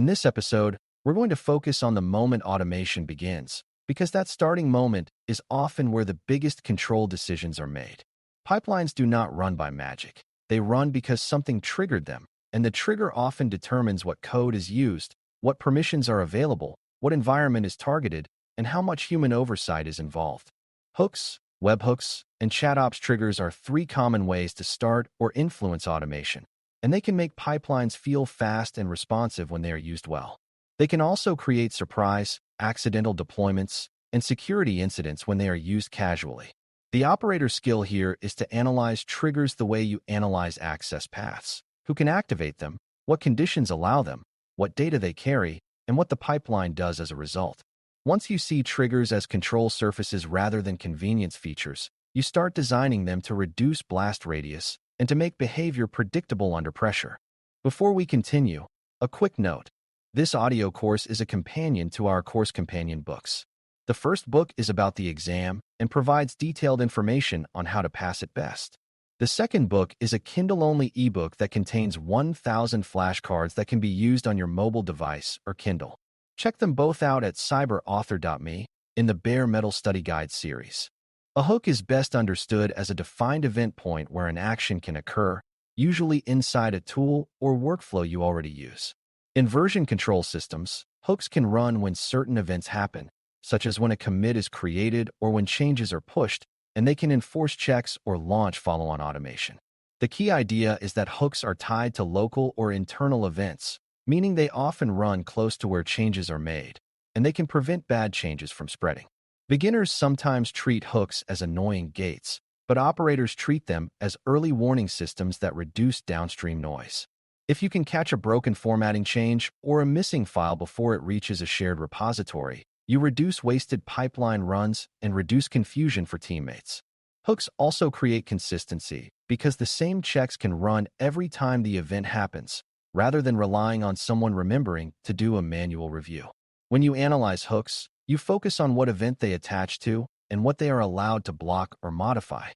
In this episode, we're going to focus on the moment automation begins, because that starting moment is often where the biggest control decisions are made. Pipelines do not run by magic. They run because something triggered them, and the trigger often determines what code is used, what permissions are available, what environment is targeted, and how much human oversight is involved. Hooks, webhooks, and ChatOps triggers are three common ways to start or influence automation, and they can make pipelines feel fast and responsive when they are used well. They can also create surprise, accidental deployments, and security incidents when they are used casually. The operator's skill here is to analyze triggers the way you analyze access paths. Who can activate them, what conditions allow them, what data they carry, and what the pipeline does as a result. Once you see triggers as control surfaces rather than convenience features, you start designing them to reduce blast radius and to make behavior predictable under pressure. Before we continue, a quick note. This audio course is a companion to our course companion books. The first book is about the exam and provides detailed information on how to pass it best. The second book is a Kindle-only ebook that contains 1,000 flashcards that can be used on your mobile device or Kindle. Check them both out at cyberauthor.me in the Bare Metal Study Guide series. A hook is best understood as a defined event point where an action can occur, usually inside a tool or workflow you already use. In version control systems, hooks can run when certain events happen, such as when a commit is created or when changes are pushed, and they can enforce checks or launch follow-on automation. The key idea is that hooks are tied to local or internal events, meaning they often run close to where changes are made, and they can prevent bad changes from spreading. Beginners sometimes treat hooks as annoying gates, but operators treat them as early warning systems that reduce downstream noise. If you can catch a broken formatting change or a missing file before it reaches a shared repository, you reduce wasted pipeline runs and reduce confusion for teammates. Hooks also create consistency because the same checks can run every time the event happens, rather than relying on someone remembering to do a manual review. When you analyze hooks, you focus on what event they attach to and what they are allowed to block or modify.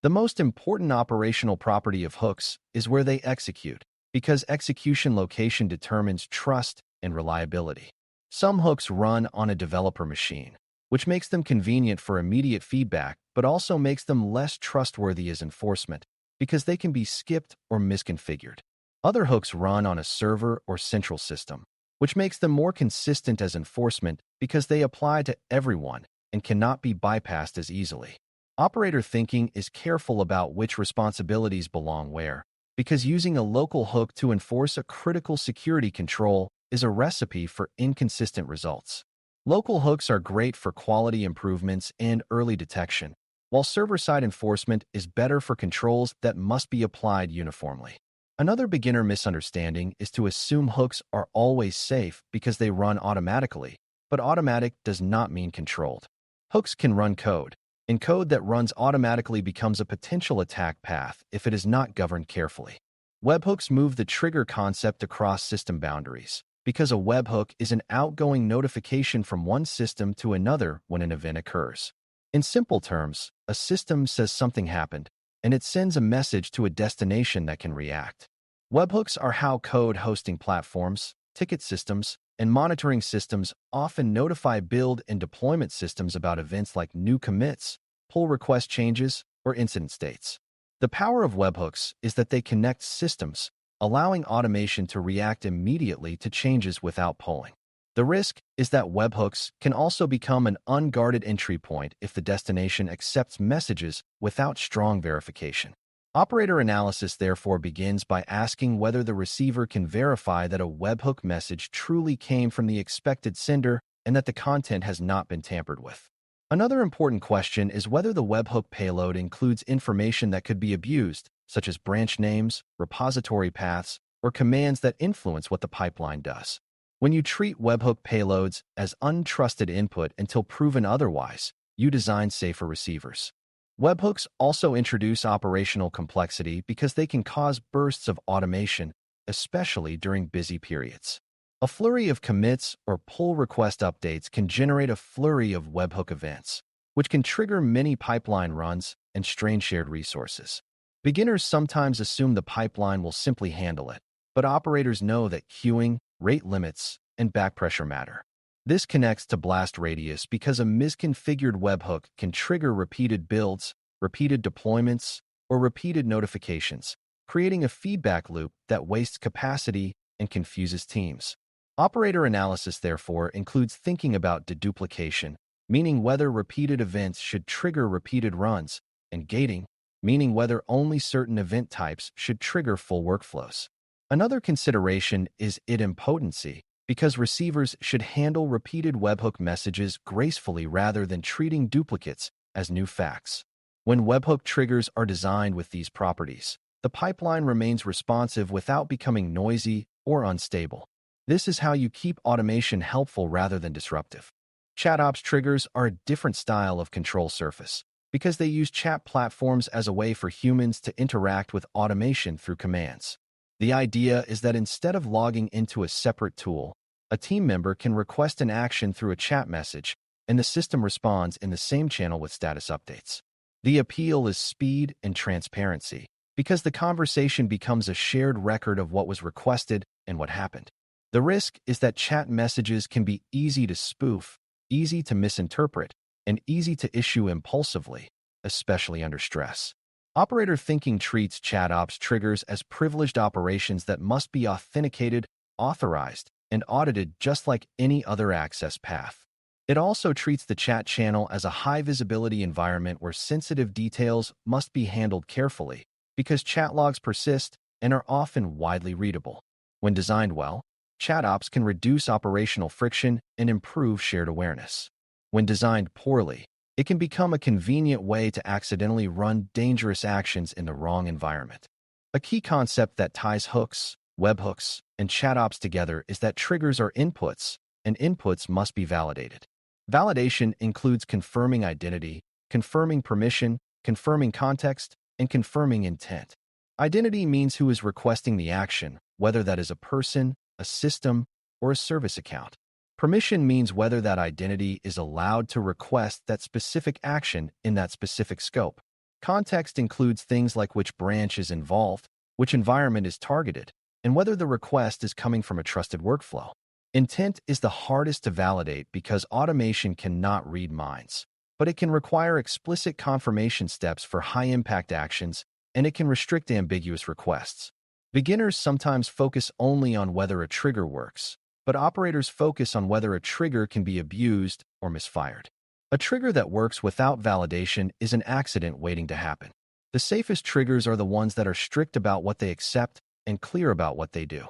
The most important operational property of hooks is where they execute, because execution location determines trust and reliability. Some hooks run on a developer machine, which makes them convenient for immediate feedback, but also makes them less trustworthy as enforcement, because they can be skipped or misconfigured. Other hooks run on a server or central system, which makes them more consistent as enforcement because they apply to everyone and cannot be bypassed as easily. Operator thinking is careful about which responsibilities belong where, because using a local hook to enforce a critical security control is a recipe for inconsistent results. Local hooks are great for quality improvements and early detection, while server-side enforcement is better for controls that must be applied uniformly. Another beginner misunderstanding is to assume hooks are always safe because they run automatically, but automatic does not mean controlled. Hooks can run code, and code that runs automatically becomes a potential attack path if it is not governed carefully. Webhooks move the trigger concept across system boundaries, because a webhook is an outgoing notification from one system to another when an event occurs. In simple terms, a system says something happened, and it sends a message to a destination that can react. Webhooks are how code hosting platforms, ticket systems, and monitoring systems often notify build and deployment systems about events like new commits, pull request changes, or incident states. The power of webhooks is that they connect systems, allowing automation to react immediately to changes without polling. The risk is that webhooks can also become an unguarded entry point if the destination accepts messages without strong verification. Operator analysis therefore begins by asking whether the receiver can verify that a webhook message truly came from the expected sender and that the content has not been tampered with. Another important question is whether the webhook payload includes information that could be abused, such as branch names, repository paths, or commands that influence what the pipeline does. When you treat webhook payloads as untrusted input until proven otherwise, you design safer receivers. Webhooks also introduce operational complexity because they can cause bursts of automation, especially during busy periods. A flurry of commits or pull request updates can generate a flurry of webhook events, which can trigger many pipeline runs and strain shared resources. Beginners sometimes assume the pipeline will simply handle it, but operators know that queuing, rate limits, and backpressure matter. This connects to blast radius because a misconfigured webhook can trigger repeated builds, repeated deployments, or repeated notifications, creating a feedback loop that wastes capacity and confuses teams. Operator analysis, therefore, includes thinking about deduplication, meaning whether repeated events should trigger repeated runs, and gating, meaning whether only certain event types should trigger full workflows. Another consideration is idempotency, because receivers should handle repeated webhook messages gracefully rather than treating duplicates as new facts. When webhook triggers are designed with these properties, the pipeline remains responsive without becoming noisy or unstable. This is how you keep automation helpful rather than disruptive. ChatOps triggers are a different style of control surface because they use chat platforms as a way for humans to interact with automation through commands. The idea is that instead of logging into a separate tool, a team member can request an action through a chat message, and the system responds in the same channel with status updates. The appeal is speed and transparency, because the conversation becomes a shared record of what was requested and what happened. The risk is that chat messages can be easy to spoof, easy to misinterpret, and easy to issue impulsively, especially under stress. Operator thinking treats ChatOps triggers as privileged operations that must be authenticated, authorized, and audited just like any other access path. It also treats the chat channel as a high-visibility environment where sensitive details must be handled carefully, because chat logs persist and are often widely readable. When designed well, ChatOps can reduce operational friction and improve shared awareness. When designed poorly, it can become a convenient way to accidentally run dangerous actions in the wrong environment. A key concept that ties hooks, webhooks, and ChatOps together is that triggers are inputs, and inputs must be validated. Validation includes confirming identity, confirming permission, confirming context, and confirming intent. Identity means who is requesting the action, whether that is a person, a system, or a service account. Permission means whether that identity is allowed to request that specific action in that specific scope. Context includes things like which branch is involved, which environment is targeted, and whether the request is coming from a trusted workflow. Intent is the hardest to validate because automation cannot read minds, but it can require explicit confirmation steps for high-impact actions, and it can restrict ambiguous requests. Beginners sometimes focus only on whether a trigger works, but operators focus on whether a trigger can be abused or misfired. A trigger that works without validation is an accident waiting to happen. The safest triggers are the ones that are strict about what they accept and clear about what they do.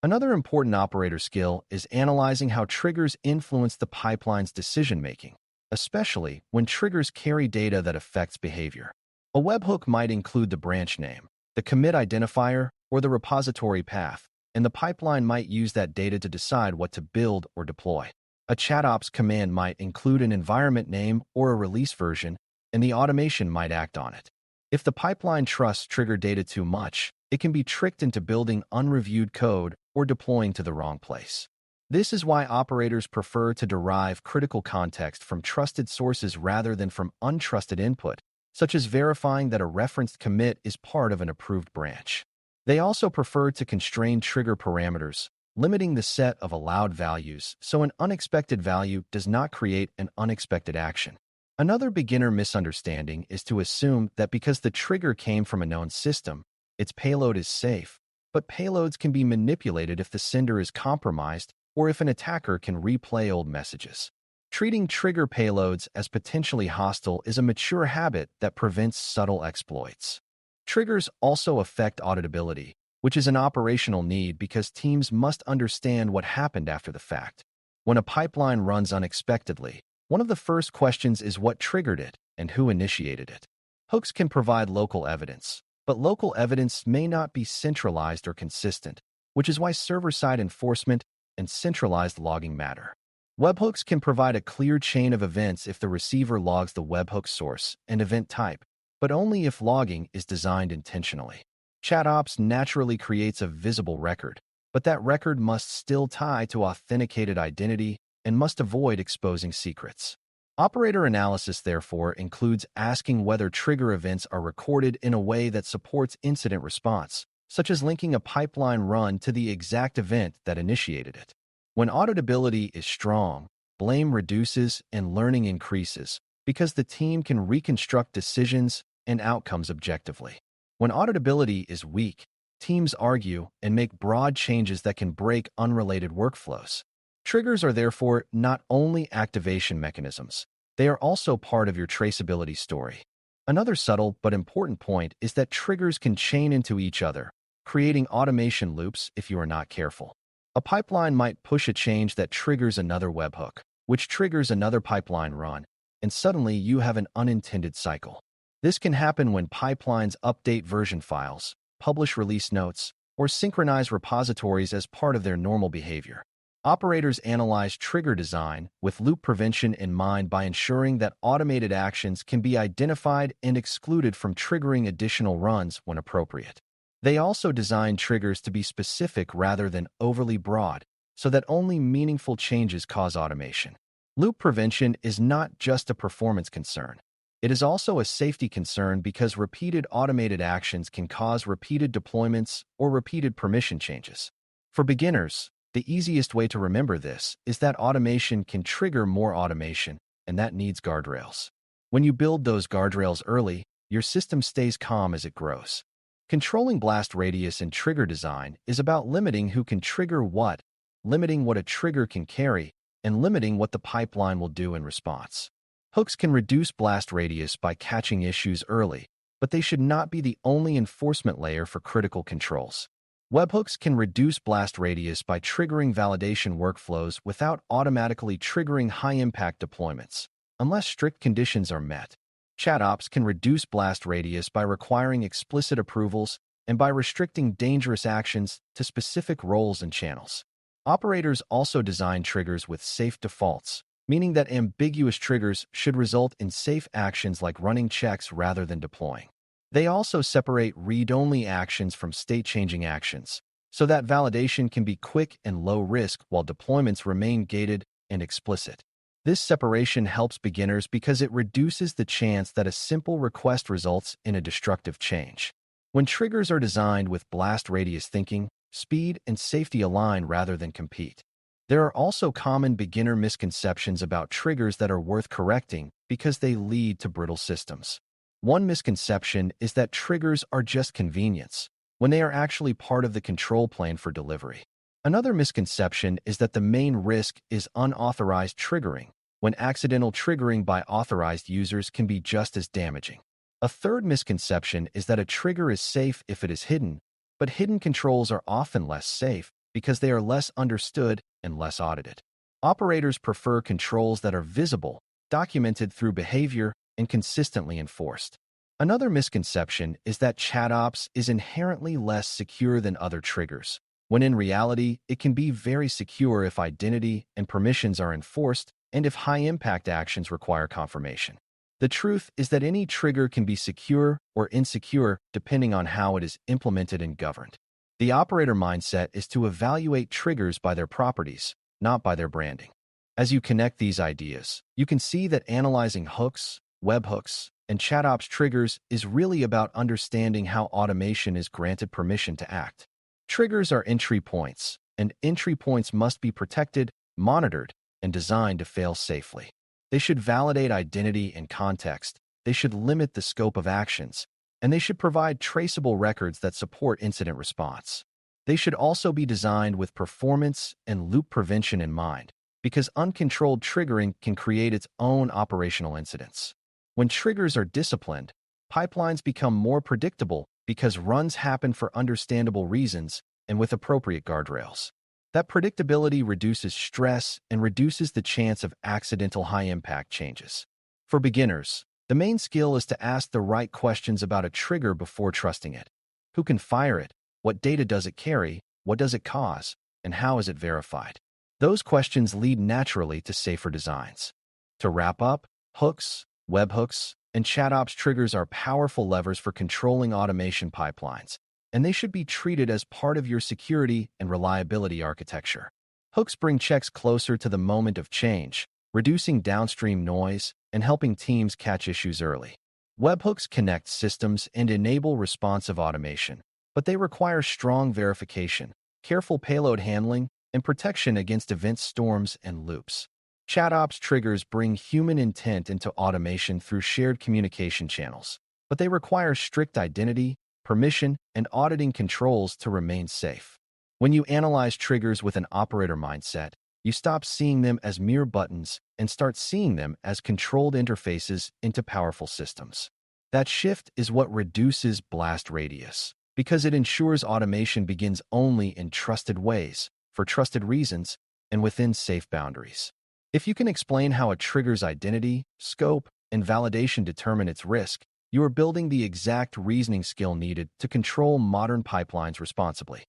Another important operator skill is analyzing how triggers influence the pipeline's decision-making, especially when triggers carry data that affects behavior. A webhook might include the branch name, the commit identifier, or the repository path, and the pipeline might use that data to decide what to build or deploy. A ChatOps command might include an environment name or a release version, and the automation might act on it. If the pipeline trusts trigger data too much, it can be tricked into building unreviewed code or deploying to the wrong place. This is why operators prefer to derive critical context from trusted sources rather than from untrusted input, such as verifying that a referenced commit is part of an approved branch. They also prefer to constrain trigger parameters, limiting the set of allowed values so an unexpected value does not create an unexpected action. Another beginner misunderstanding is to assume that because the trigger came from a known system, its payload is safe, but payloads can be manipulated if the sender is compromised or if an attacker can replay old messages. Treating trigger payloads as potentially hostile is a mature habit that prevents subtle exploits. Triggers also affect auditability, which is an operational need because teams must understand what happened after the fact. When a pipeline runs unexpectedly, one of the first questions is what triggered it and who initiated it. Hooks can provide local evidence, but local evidence may not be centralized or consistent, which is why server-side enforcement and centralized logging matter. Webhooks can provide a clear chain of events if the receiver logs the webhook source and event type, but only if logging is designed intentionally. ChatOps naturally creates a visible record, but that record must still tie to authenticated identity and must avoid exposing secrets. Operator analysis, therefore, includes asking whether trigger events are recorded in a way that supports incident response, such as linking a pipeline run to the exact event that initiated it. When auditability is strong, blame reduces and learning increases because the team can reconstruct decisions and outcomes objectively. When auditability is weak, teams argue and make broad changes that can break unrelated workflows. Triggers are therefore not only activation mechanisms, they are also part of your traceability story. Another subtle but important point is that triggers can chain into each other, creating automation loops if you are not careful. A pipeline might push a change that triggers another webhook, which triggers another pipeline run, and suddenly you have an unintended cycle. This can happen when pipelines update version files, publish release notes, or synchronize repositories as part of their normal behavior. Operators analyze trigger design with loop prevention in mind by ensuring that automated actions can be identified and excluded from triggering additional runs when appropriate. They also design triggers to be specific rather than overly broad, so that only meaningful changes cause automation. Loop prevention is not just a performance concern. It is also a safety concern because repeated automated actions can cause repeated deployments or repeated permission changes. For beginners, the easiest way to remember this is that automation can trigger more automation, and that needs guardrails. When you build those guardrails early, your system stays calm as it grows. Controlling blast radius in trigger design is about limiting who can trigger what, limiting what a trigger can carry, and limiting what the pipeline will do in response. Hooks can reduce blast radius by catching issues early, but they should not be the only enforcement layer for critical controls. Webhooks can reduce blast radius by triggering validation workflows without automatically triggering high-impact deployments, unless strict conditions are met. ChatOps can reduce blast radius by requiring explicit approvals and by restricting dangerous actions to specific roles and channels. Operators also design triggers with safe defaults, meaning that ambiguous triggers should result in safe actions like running checks rather than deploying. They also separate read-only actions from state-changing actions, so that validation can be quick and low risk while deployments remain gated and explicit. This separation helps beginners because it reduces the chance that a simple request results in a destructive change. When triggers are designed with blast radius thinking, speed and safety align rather than compete. There are also common beginner misconceptions about triggers that are worth correcting because they lead to brittle systems. One misconception is that triggers are just convenience, when they are actually part of the control plane for delivery. Another misconception is that the main risk is unauthorized triggering, when accidental triggering by authorized users can be just as damaging. A third misconception is that a trigger is safe if it is hidden, but hidden controls are often less safe because they are less understood and less audited. Operators prefer controls that are visible, documented through behavior, and consistently enforced. Another misconception is that ChatOps is inherently less secure than other triggers, when in reality, it can be very secure if identity and permissions are enforced and if high-impact actions require confirmation. The truth is that any trigger can be secure or insecure depending on how it is implemented and governed. The operator mindset is to evaluate triggers by their properties, not by their branding. As you connect these ideas, you can see that analyzing hooks, webhooks, and ChatOps triggers is really about understanding how automation is granted permission to act. Triggers are entry points, and entry points must be protected, monitored, and designed to fail safely. They should validate identity and context, they should limit the scope of actions, and they should provide traceable records that support incident response. They should also be designed with performance and loop prevention in mind, because uncontrolled triggering can create its own operational incidents. When triggers are disciplined, pipelines become more predictable because runs happen for understandable reasons and with appropriate guardrails. That predictability reduces stress and reduces the chance of accidental high-impact changes. For beginners, the main skill is to ask the right questions about a trigger before trusting it. Who can fire it? What data does it carry? What does it cause? And how is it verified? Those questions lead naturally to safer designs. To wrap up, hooks, webhooks, and ChatOps triggers are powerful levers for controlling automation pipelines, and they should be treated as part of your security and reliability architecture. Hooks bring checks closer to the moment of change, reducing downstream noise and helping teams catch issues early. Webhooks connect systems and enable responsive automation, but they require strong verification, careful payload handling, and protection against event storms and loops. ChatOps triggers bring human intent into automation through shared communication channels, but they require strict identity, permission, and auditing controls to remain safe. When you analyze triggers with an operator mindset, you stop seeing them as mere buttons and start seeing them as controlled interfaces into powerful systems. That shift is what reduces blast radius, because it ensures automation begins only in trusted ways, for trusted reasons, and within safe boundaries. If you can explain how a trigger's identity, scope, and validation determine its risk, you are building the exact reasoning skill needed to control modern pipelines responsibly.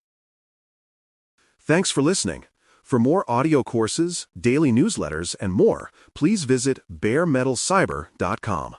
Thanks for listening. For more audio courses, daily newsletters, and more, please visit baremetalcyber.com.